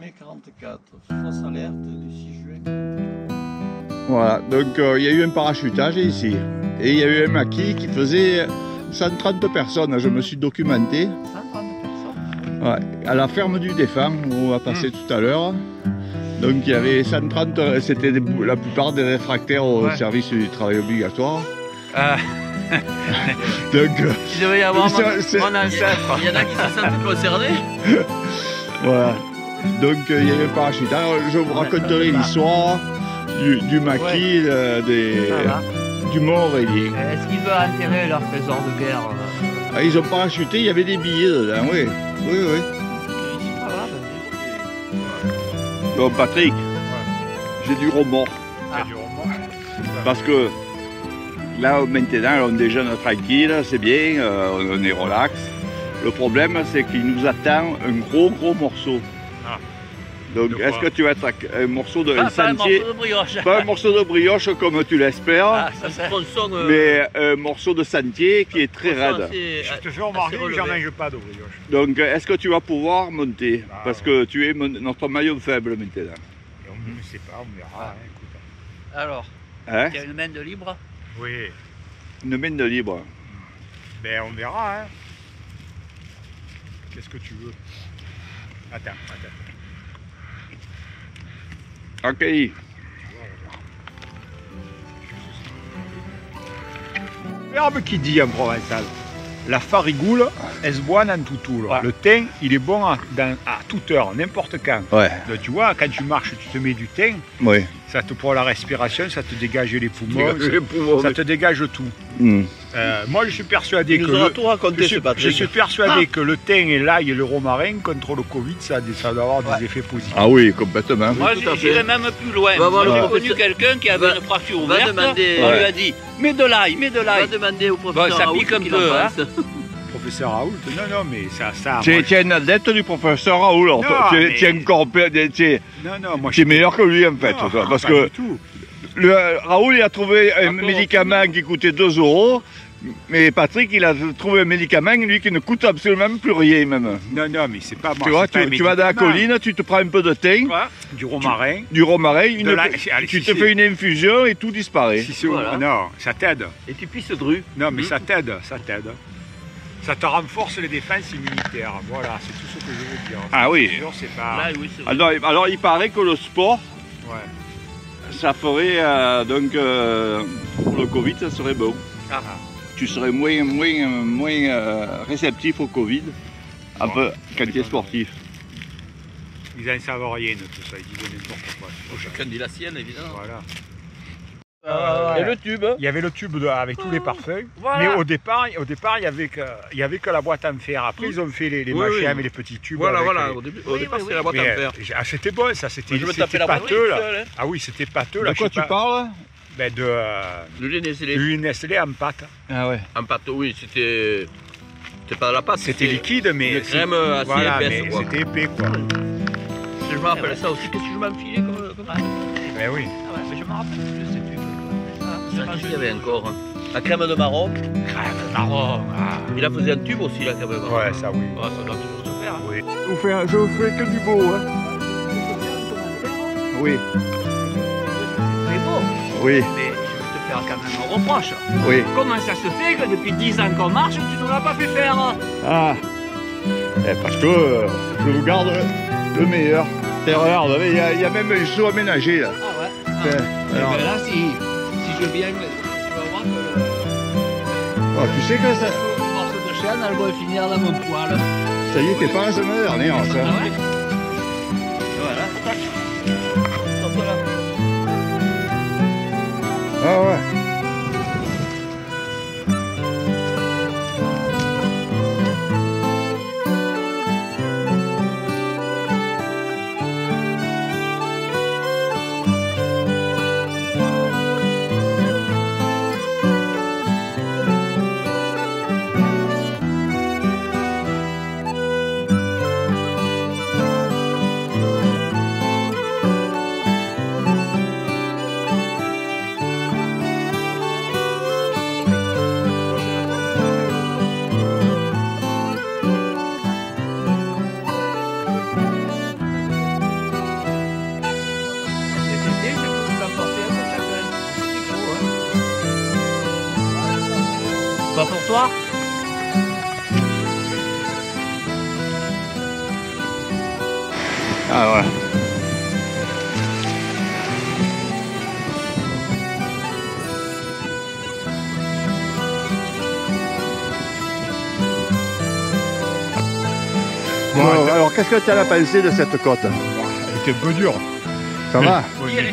mai 44, fausse alerte du 6 juin. Voilà, donc il y a eu un parachutage ici. Et il y a eu un maquis qui faisait 130 personnes, je me suis documenté. 130 personnes? Ouais, à la ferme du Défend, où on va passer tout à l'heure. Donc il y avait 130, c'était la plupart des réfractaires au service du travail obligatoire. Donc, il devait y avoir mon ancêtre. Il y en a qui se sentent concernés. Voilà. Donc il y avait un parachutage. Je vous raconterai l'histoire du maquis, du Mont Aurélien. Est-ce qu'ils veulent enterrer leur trésor de guerre? Ah, ils ont parachuté, il y avait des billets dedans, oui. Oui, oui. Bon, Patrick, j'ai du remords. Parce que là, maintenant, on déjeune tranquille, c'est bien, on est relax. Le problème, c'est qu'il nous attend un gros morceau. Donc, est-ce que tu vas être un morceau de sentier? Pas un morceau de brioche. Pas un morceau de brioche comme tu l'espères, mais un morceau de sentier qui est très raide. Je te fais remarquer que j'en mange pas de brioche. Donc, est-ce que tu vas pouvoir monter? Parce que tu es notre maillon faible maintenant. On ne sait pas, on verra. Hein, écoute. Alors, hein? il y a une main de libre? Oui. Une main de libre. Ben, on verra. Hein. Qu'est-ce que tu veux? Attends. Ok. L'herbe qui dit en provençal. La farigoule, elle se boit dans tout tour. Le thym, il est bon à toute heure, n'importe quand. Ouais. Donc, tu vois, quand tu marches, tu te mets du thym. Oui. Ça te pour la respiration, ça te dégage les poumons, ça te dégage tout. Moi, je suis persuadé que je suis persuadé que le thym et l'ail et le romarin contre le Covid, ça doit avoir des effets positifs. Ah oui, complètement. Moi, j'irais même plus loin. J'ai connu quelqu'un qui avait une fracture ouverte. On lui a dit, mets de l'ail. Va demander au professeur Ça Raoult pique un ce qu'il peu, en hein. pense. Professeur Raoult, non, mais ça. Tu es un adepte du professeur Raoult, alors tu es encore moi, tu es meilleur que lui en fait. Non, parce pas que du tout. Raoult il a trouvé un médicament qui coûtait 2 €, mais Patrick il a trouvé un médicament lui qui ne coûte absolument plus rien même. Non, mais c'est pas moi. Tu vois, tu vas dans la colline, tu te prends un peu de thym, du romarin, tu te fais une infusion et tout disparaît. Non, ça t'aide. Et tu pisses dru. Non, mais ça t'aide. Ça te renforce les défenses immunitaires. Voilà, c'est tout ce que je veux dire. Ah oui. C'est pas... Alors il paraît que le sport, ça ferait pour le Covid, ça serait bon. Tu serais moins réceptif au Covid un peu quand tu es sportif. Ils n'en savent rien de tout ça, ils disent n'importe quoi. Chacun dit la sienne, évidemment. Voilà. Et le tube? Il y avait le tube avec tous les parfums, mais au départ, il y avait que la boîte en fer. Après, ils ont fait les machins avec les petits tubes. Voilà. Au départ, c'était la boîte en fer. C'était bon, ça. C'était pâteux, là. Ah oui, c'était pâteux. De quoi tu parles? Ben de l'huile Nestlé. l'huile Nestlé en pâte. Ah ouais. En pâte, oui, c'était pas de la pâte. C'était liquide, mais une crème assez épaisse. C'était épais, quoi. Je me rappelle ça aussi. Qu'est-ce que je m'enfilais comme Ben oui. Ah ouais, mais je me rappelle de ces tubes. Il y avait encore la crème de Maroc. Crème de Maroc. Il a fait un tube aussi, la crème de Maroc. Ouais, ça oui. Ça doit toujours se faire. Oui. Je vous fais que du beau, hein. Oui. C'est beau. Oui. Mais je vais te faire quand même un reproche. Oui. Comment ça se fait que depuis 10 ans qu'on marche, tu ne l'as pas fait faire? Ah. Parce que je vous garde le meilleur. Et regarde, il y a même un saut aménagé là. Ah ouais. Alors, Ben là, si je viens, tu vas voir que oh, tu sais que ça... le morceau de chaîne, elle va finir dans mon poil. Ça y est, t'es pas la semaine dernière, ça. Ah ouais? Voilà. Hop là. Ah ouais. pas pour toi? Ah voilà. Bon, alors qu'est-ce que tu as pensé de cette côte? Elle était un peu dure. Ça va?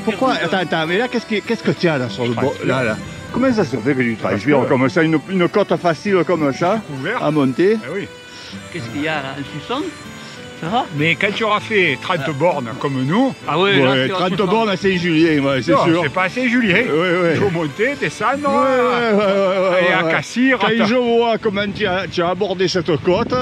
Pourquoi? Attends, mais là, qu'est-ce que tu as là sur le bord? Là. Comment ça se fait que tu transpires comme ça, une côte facile comme ça, à monter? Ah oui. Qu'est-ce qu'il y a là? Un suçon? Ça va? Mais quand tu auras fait 30 bornes comme nous... Ah oui, ouais, 30 bornes à Saint-Julien, ouais, c'est sûr. C'est pas à Saint-Julien. Il faut monter, descendre, aller à Cassir. Quand je vois comment tu as abordé cette côte,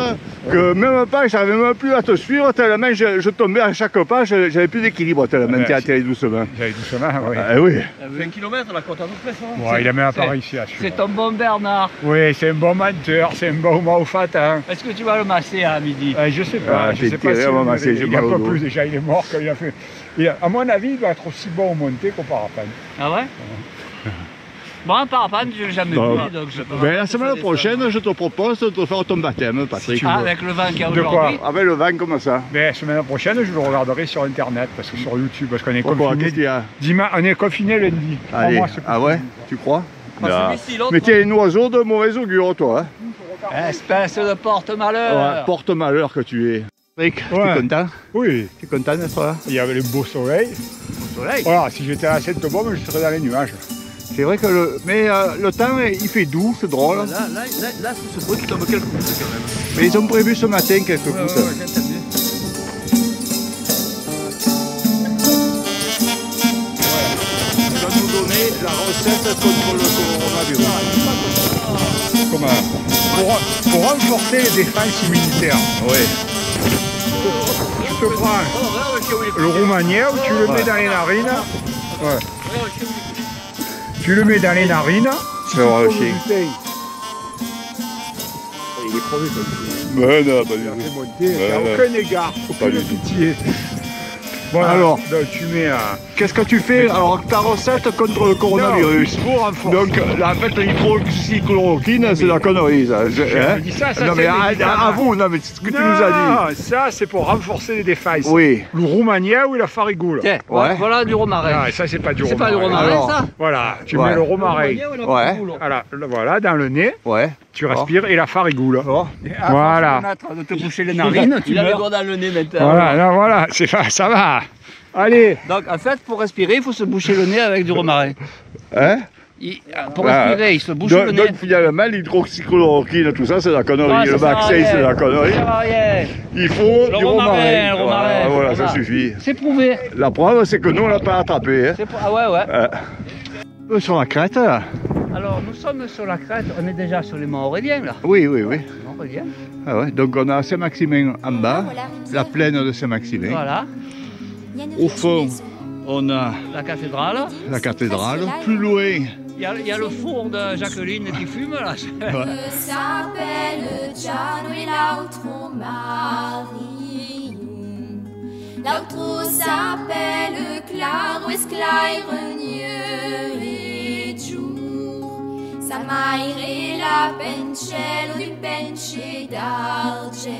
que même pas, j'arrivais même plus à te suivre, tellement je tombais à chaque pas, j'avais plus d'équilibre, tellement tu as tiré doucement. J'allais doucement, oui. Ah oui. 20 km la côte à peu près, ça. Ouais, il a même pas réussi à suivre. C'est un bon Bernard. Oui, c'est un bon menteur, c'est un bon malfaitant. Est-ce que tu vas le masser à midi? Je sais pas, je sais pas si il a pas plus déjà, il est mort quand il a fait. À mon avis, il doit être aussi bon au monté qu'au parapente. Ah ouais? Bon, un parapente, je l'ai jamais vu, donc je peux la semaine prochaine, je te propose de te faire ton baptême, Patrick. Avec le vent qu'il y a De quoi? aujourd'hui? Avec le vent comme ça. La semaine prochaine, je le regarderai sur internet, parce que sur YouTube, parce qu'on est confiné. On est confiné lundi. Allez. Ah ouais? Tu crois? Mais tu es un oiseau de mauvais augure, toi. Espèce de porte-malheur! Ouais, porte-malheur que tu es. Patrick, tu es content? Oui. Tu es content d'être là? Il y avait le beau soleil. Voilà, si j'étais à Sainte-Bombe, je serais dans les nuages. C'est vrai que le temps, il fait doux, c'est drôle. Là, c'est ce bruit qui tombe quelques gouttes quand même. Mais ils ont prévu ce matin quelques gouttes. Il va nous donner la recette contre le coronavirus. Comment? Pour renforcer les défenses immunitaires. Oui. Tu te prends le roumanier, tu le mets dans les narines. Ouais. Tu le mets dans les narines. C'est vrai aussi. Il est crevé comme ça. Mais non, pas du tout. Il n'y a aucun égard, aucune pitié. Bon, alors, donc, tu mets qu'est-ce que tu fais? Alors, ta recette contre le coronavirus. Donc, en fait, l'hydroxychloroquine, c'est la connerie, ça. Je dis ça, non, mais à vous, non, mais c'est ce que tu nous as dit. Ça, c'est pour renforcer les défenses. Oui. Le roumanier ou la farigoule. Tiens, voilà du romarin. Ah, ça, c'est pas du romarin. C'est pas du romarin, ça? Voilà, tu mets le romarin. Voilà, dans le nez. Ouais. Tu respires et la farigoule. Voilà. De te boucher les narines, tu a le doigt dans le nez maintenant. Voilà, ça va. Allez. Donc en fait, pour respirer, il faut se boucher le nez avec du romarin. Hein? Pour respirer, il se bouche le nez. Donc finalement, l'hydroxychloroquine, tout ça, c'est la connerie. Le vaccin, c'est la connerie. Il faut du romarin. Voilà, ça suffit. C'est prouvé. La preuve, c'est que nous, on l'a pas attrapé. Ah ouais. Sur la crête, là. Alors, nous sommes sur la crête, on est déjà sur les Monts Aurélien, là. Oui. Monts Aurélien. Ah ouais, donc on a Saint-Maximin en bas, la plaine de Saint-Maximin. Voilà. Au fond, on a la cathédrale. Plus loin, il y a le four de Jacqueline qui fume, là. S'appelle Giano et l'autre Marie. L'autre s'appelle Claro, Esclairenieux et Jour. Sa mère est la pencello du pence d'argentum.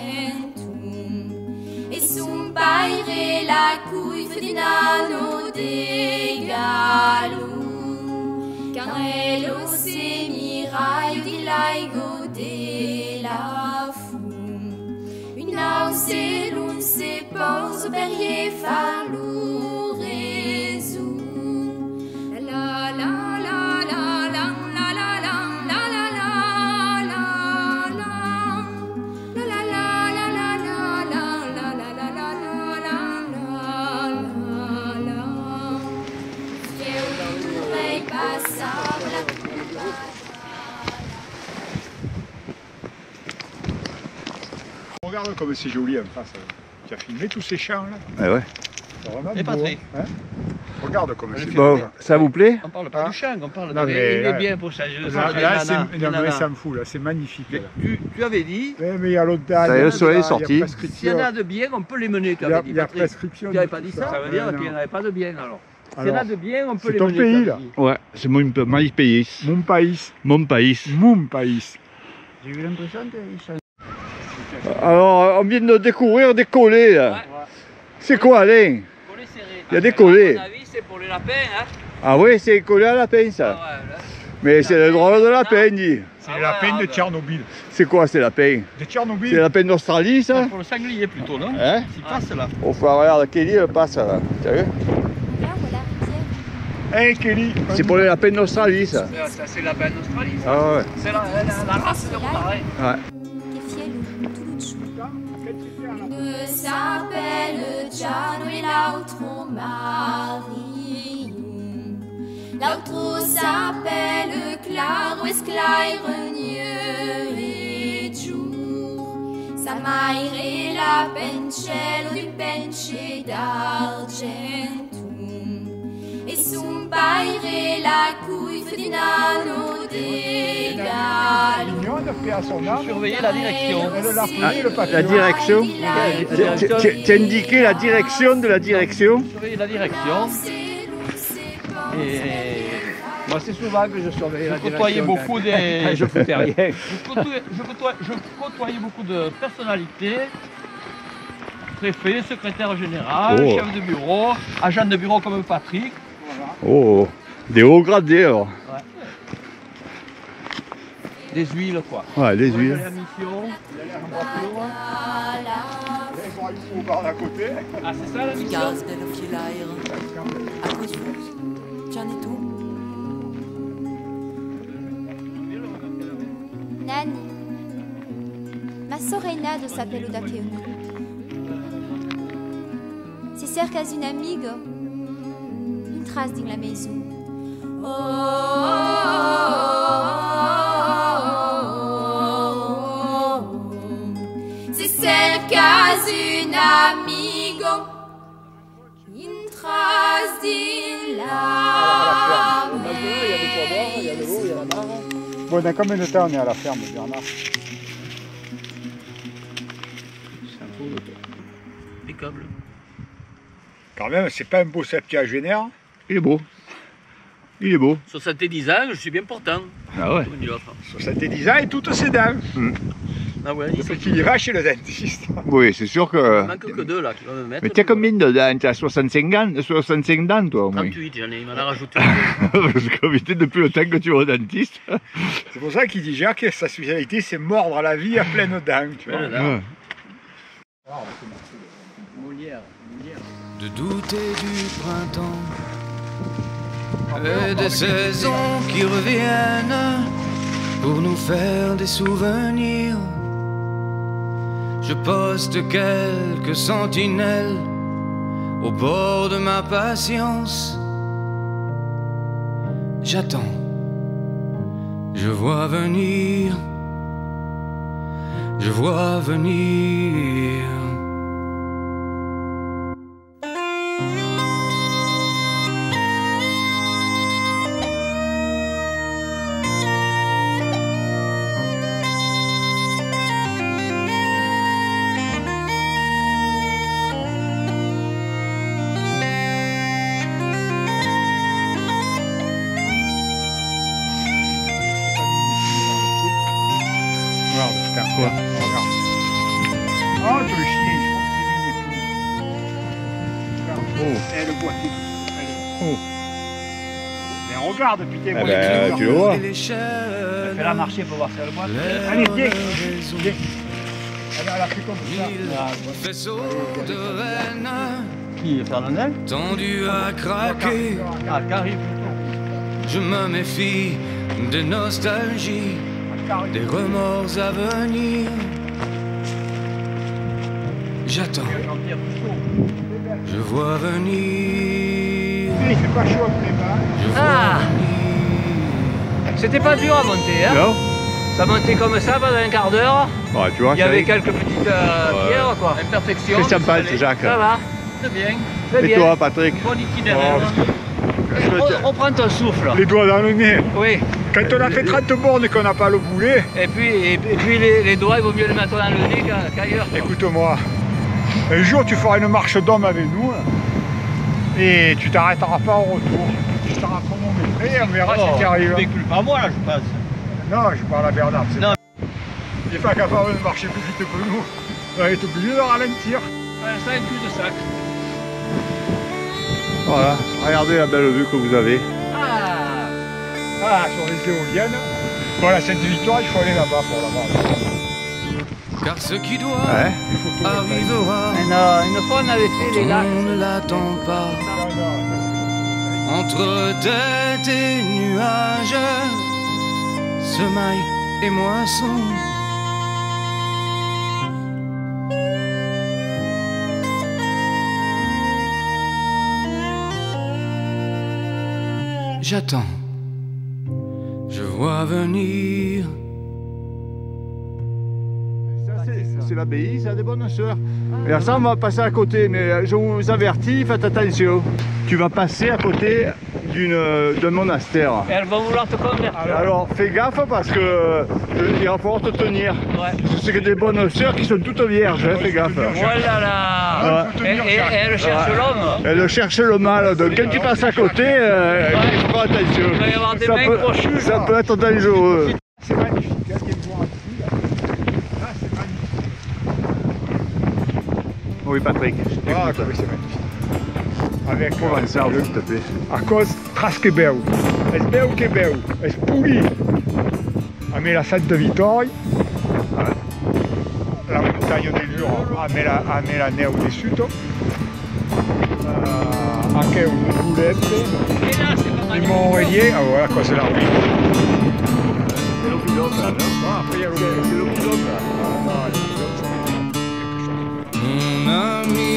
Et son père est la couille di nano de galou. Carrello se miraille di laigo de la fou. Une nausée l'on se pose berrier falou résout. La la la la la la la la la la la la la la Regarde comme c'est joli en face. Tu as filmé tous ces champs là. Ah ouais. Et Patrick. Regarde comme c'est bon. Ça vous plaît? On parle pas du champ, on parle Il est bien pour ça. Là, ça me fout, là, c'est magnifique. Là. Tu avais dit. Mais il y a l'autre Ça y est, le soleil est sorti. S'il y en a de bien, on peut les mener. Il y a prescription. Tu n'avais pas dit ça? Ça veut dire qu'il n'y en avait pas de bien alors. C'est là de bien, on peut les ton mener. pays, là. Ouais, c'est mon pays. Mon pays. Mon pays. Mon pays. J'ai eu l'impression qu'ils Alors, on vient de découvrir des collets, là. Ouais. C'est quoi, Alain? Collé serré. Il y a des collets. À mon avis, c'est pour les lapins, hein. Ah oui, c'est collé à lapin, ça. Ah ouais, là. Mais c'est le droit de lapin, dit. C'est les lapins de Tchernobyl. C'est quoi, ces lapins? De Tchernobyl. C'est les lapins d'Australie, ça? pour le sanglier plutôt, non? Hein? S'il passe là. Oh, regarde, Kelly, elle passe, là. T'as vu? Là, voilà, tiens. Hey Kelly. C'est pour les lapins d'Australie, ça. Ça, c'est la lapin d'Australie. ça. Ah ouais. C'est la race de romarin. Ouais. Che fiel ou Toulouse. Une s'appelle Giano et l'autre Marie. L'autre s'appelle Claro et Sclairenieux et Jour. Sa mère est la pencello du pence d'argentum. Et son père est la couille du nano des galons. Surveiller la direction. La direction? Tu as indiqué la direction de la direction? Surveiller la direction. Et Moi, c'est souvent que je surveille la je côtoyais direction. beaucoup des... Je foutais rien. Je côtoyais beaucoup de personnalités. Préfet, secrétaire général, Oh. chef de bureau, agent de bureau comme Patrick. Oh, des hauts gradés, alors. Des huiles, quoi. Ouais, des huiles. La mission, en voiture. Au bar d'à côté. Ah, c'est ça la mission? Gaz de l'offilaire. À cause vous. J'en ai tout. Nani. Ma sorella de s'appelle Odakeoni. C'est cerca une amigo. Une trace dans la maison. C'est cerca une amigo. Une trace dans la maison. Bon, dans combien de temps on est à la ferme, Bernard? Impeccable. Quand même, c'est pas un beau septuagénaire. Il est beau. Il est beau. 70 ans, je suis bien portant. Ah ouais. Comme dit l'autre. 70 ans et toutes ses dents. Ah ouais, Depuis qu'il va chez le dentiste. Oui, c'est sûr que... il manque que deux là qui vont me mettre. Mais t'as combien de dents? T'as 65 dents, toi, au moins. 38, j'en ai, il m'en a rajouté. Parce que depuis le temps que tu es au dentiste. C'est pour ça qu'il dit Jacques, sa spécialité, c'est mordre à la vie à pleines dents. Tu vois. Ouais. De douter du printemps et des saisons qui reviennent pour nous faire des souvenirs. Je poste quelques sentinelles au bord de ma patience. J'attends, je vois venir, je vois venir. Regarde, putain, quoi? Regarde. Oh, le chien, je crois que c'est lui les poules. Regarde. Oh. Eh, le boîtier. Oh. Mais regarde, putain, moi, ben, tu le vois. Fais-la marcher pour voir si elle voit. Allez, viens. Viens. Elle a fait comme ça. Faisceau de Rennes, Qui, Fernandel? tendu à craquer. Ah, Carrie. Je me méfie des nostalgies, des remords à venir. J'attends, je vois venir. Il fait pas chaud après, Je vois Ah. venir. C'était pas dur à monter, hein? Non? Ça montait comme ça pendant un quart d'heure. Ouais, tu vois, Il y avait quelques petites pierres, quoi. Imperfection. Qu'est-ce que ça passe, Jacques? Ça va, Très bien. très Et bien. toi, Patrick? Bon itinéraire. Reprends ton souffle. Les doigts dans le nez. Oui. Quand on a fait 30 bornes et qu'on n'a pas le boulet, Et puis les doigts, il vaut mieux les mettre dans le nez qu'ailleurs. quoi. écoute-moi. Un jour, tu feras une marche d'homme avec nous. Et tu t'arrêteras pas au retour. Tu seras chronométré et on verra si tu arrives. Tu véhicules pas moi là, je passe. Non, je parle à Bernard. Il n'est pas capable de marcher plus vite que nous. On est obligé de ralentir. Ça, un cul de sac. Voilà, regardez la belle vue que vous avez. Ah, sur les éoliennes. Bon, la Sainte-Victoire, il faut aller là-bas pour la voir. Car ce qui doit arrivera. Une fois on avait fait les lacs. On ne l'attend pas. Entre tête et nuages, semaille et moisson. J'attends, je vois venir. C'est l'abbaye, ça a des bonnes sœurs. Et ça, on va passer à côté, mais je vous avertis, faites attention. Tu vas passer à côté d'un monastère. Et elles vont vouloir te convertir. Alors fais gaffe parce que il va falloir te tenir. Ouais. C'est que des bonnes sœurs qui sont toutes vierges, hein, fais gaffe. Voilà là. Et elle cherche l'homme. Elle cherche le mal, donc quand tu passes à côté, il faut faire attention. Il va y avoir des mains crochues. Ça peut être dangereux. C'est magnifique, hein, viens me voir ici. Là, c'est magnifique. Oui, Patrick. Ah, oui, c'est magnifique. Avec Provençal, s'il te plaît. A cause trasque beu. Es beu que beu. Es pugui. A me la Sainte-Victoire. La montagne del Jura. A me la neu de Suto. A que un boulette. Et Montrélier. Ah ouais, à cause de la rue. C'est l'opidum, là, non? Après, il y a C'est l'opidum, là. Mon ami,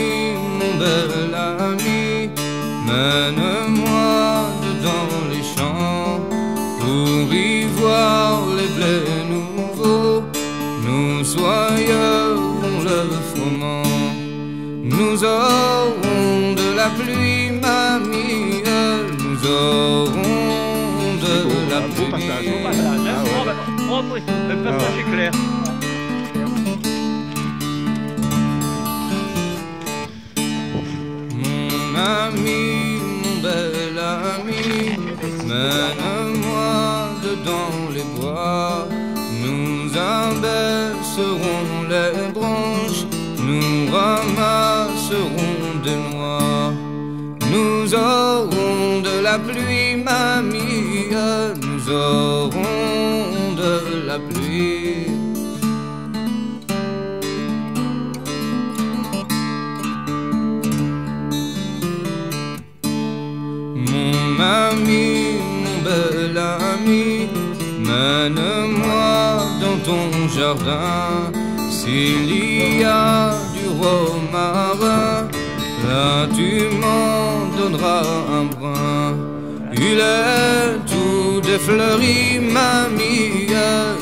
mon bel ami, mène-moi dans les champs pour y voir les blés nouveaux. Nous soyons le froment, nous aurons de la pluie, mamie, nous aurons de la pluie. Le passage est clair. Mon ami, mon bel ami, mène-moi dedans les bois. Nous abaisserons les branches, nous ramasserons des noix. Nous aurons de la pluie, mamie, nous aurons de la pluie. Mon ami, mon bel ami, mène-moi dans ton jardin. S'il y a du romarin, là tu m'en donneras un brin. Il est tout défleuri, mamie,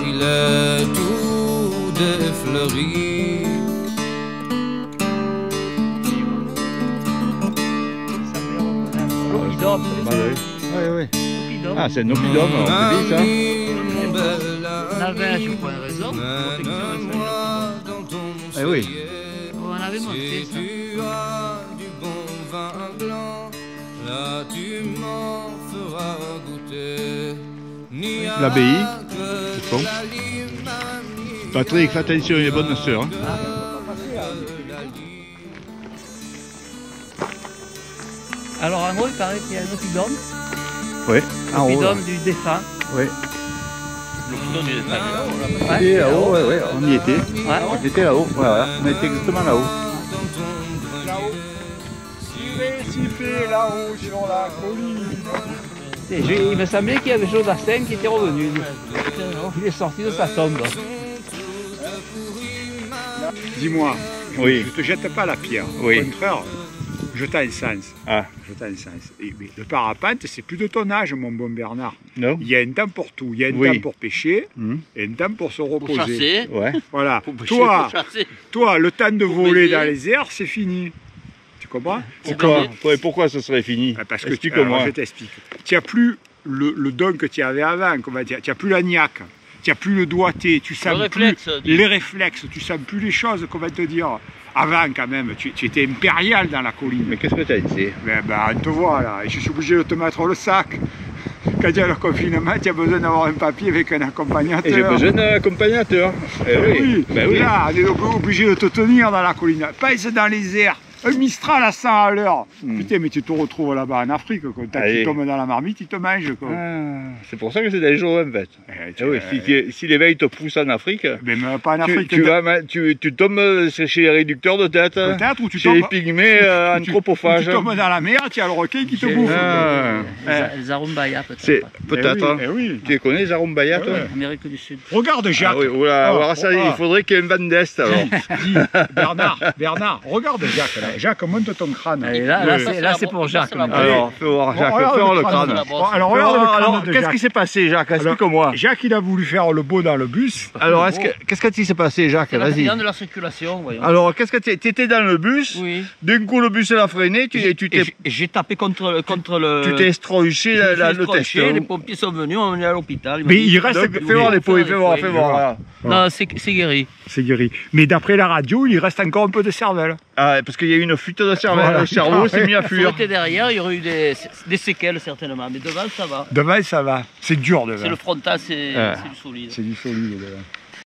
il est tout défleuri. L'opidum. Oui, oui. Ah, c'est un opidum, on peut dire ça. On avait, je crois, une raison. Eh oui. On avait monté ça. Tu as du bon vin blanc, là tu m'en feras goûter. L'abbaye, c'est bon. Patrick, fais attention, il y a bonnes sœurs. Hein. Alors en gros, il paraît qu'il y a un opidum. Oui, en haut. L'opidum du défunt. Oui. L'opidum du défunt. Et là-haut, ouais, ouais, on y était. Ouais. On était là-haut, voilà. On était exactement là-haut. Là-haut. Siffler là-haut sur la colline. Il me semblait qu'il y avait Jodassin qui était revenu. Il est sorti de sa tombe. Dis-moi, oui. Je te jette pas la pierre. Oui. Au contraire, je t'encense. Ah. Je t'encense. Le parapente, c'est plus de ton âge, mon bon Bernard. Non. Il y a un temps pour tout. Il y a un temps pour pêcher et un temps pour se reposer. Pour chasser. Ouais. Voilà. Pour pêcher, pour chasser. Toi, le temps de voler dans les airs, c'est fini. Tu comprends? Pourquoi ce serait fini? Parce que je t'explique. Tu n'as plus le don que tu avais avant, tu n'as plus la niaque. Tu n'as plus le doigté, tu sens plus les réflexes, tu sens plus les choses, comment te dire. Avant, quand même, tu étais impérial dans la colline. Mais qu'est-ce que tu as dit? Ben, on te voit là, et je suis obligé de te mettre le sac. Quand il y a le confinement, tu as besoin d'avoir un papier avec un accompagnateur. Et j'ai besoin d'un accompagnateur. Oui, ben oui. Là, on est obligé de te tenir dans la colline. Pèse dans les airs. Un Mistral à 100 à l'heure. Putain, mais tu te retrouves là-bas en Afrique. Quand tu tombes dans la marmite, ils te mangent. C'est pour ça que c'est dangereux en fait. Si les veilles te poussent en Afrique, même pas en Afrique. Tu tombes chez les réducteurs de tête, peut-être, ou tu chez tombes, les pygmées anthropophages. Tu tombes dans la mer, tu as le requin qui te bouffe. Les Arumbaya peut-être. Peut-être. Tu les connais les Arumbaya, toi? Amérique du Sud. Regarde Jacques. Alors ça, il faudrait qu'il y ait un Van d'Est alors. Bernard, regarde Jacques là. Jacques, monte ton crâne. Là, c'est pour Jacques. Alors, fais voir Jacques, fais voir le crâne. Alors, regarde le crâne de Jacques. Qu'est-ce qui s'est passé, Jacques? Explique-moi. Jacques, il a voulu faire le beau dans le bus. Alors, qu'est-ce qui s'est passé, Jacques? Vas-y. de la circulation, voyons. Alors, qu'est-ce que tu étais dans le bus? Oui. D'un coup, le bus a freiné, j'ai tapé contre le... Tu t'es estroché le test. Les pompiers sont venus, on est à l'hôpital. Mais il reste... Fais voir les points, fais voir. Non, c'est guéri. C'est guéri. Mais d'après la radio, il reste encore un peu de cervelle. Ah, parce qu'il y a eu une fuite de cervelle. Voilà. Le cerveau s'est mis à fuir. Derrière, il y aurait eu des séquelles certainement, mais devant ça va. Devant ça va. C'est dur devant. C'est le frontal, c'est du solide. C'est du solide devant.